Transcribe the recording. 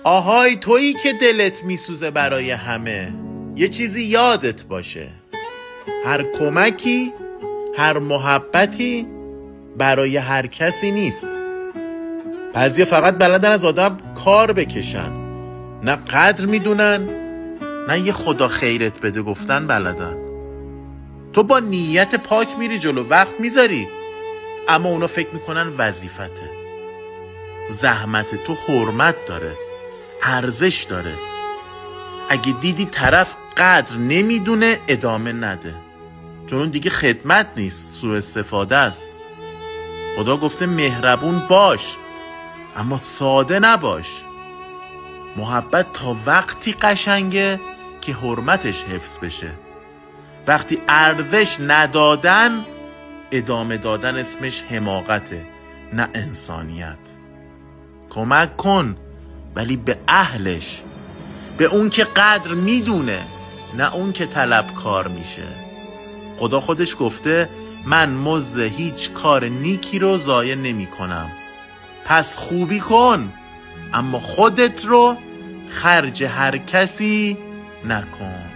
آهای تویی که دلت میسوزه برای همه، یه چیزی یادت باشه، هر کمکی، هر محبتی برای هر کسی نیست. بعضیا فقط بلدن از آدم کار بکشن، نه قدر میدونن نه یه خدا خیرت بده گفتن بلدن. تو با نیت پاک میری جلو، وقت میذاری، اما اونا فکر میکنن وظیفته. زحمت تو حرمت داره، ارزش داره. اگه دیدی طرف قدر نمیدونه ادامه نده، چون اون دیگه خدمت نیست، سوء استفاده است. خدا گفته مهربون باش اما ساده نباش. محبت تا وقتی قشنگه که حرمتش حفظ بشه. وقتی ارزش ندادن، ادامه دادن اسمش حماقته، نه انسانیت. کمک کن ولی به اهلش، به اون که قدر میدونه، نه اون که طلبکار میشه. خدا خودش گفته من مزد هیچ کار نیکی رو ضایع نمی کنم. پس خوبی کن اما خودت رو خرج هر کسی نکن.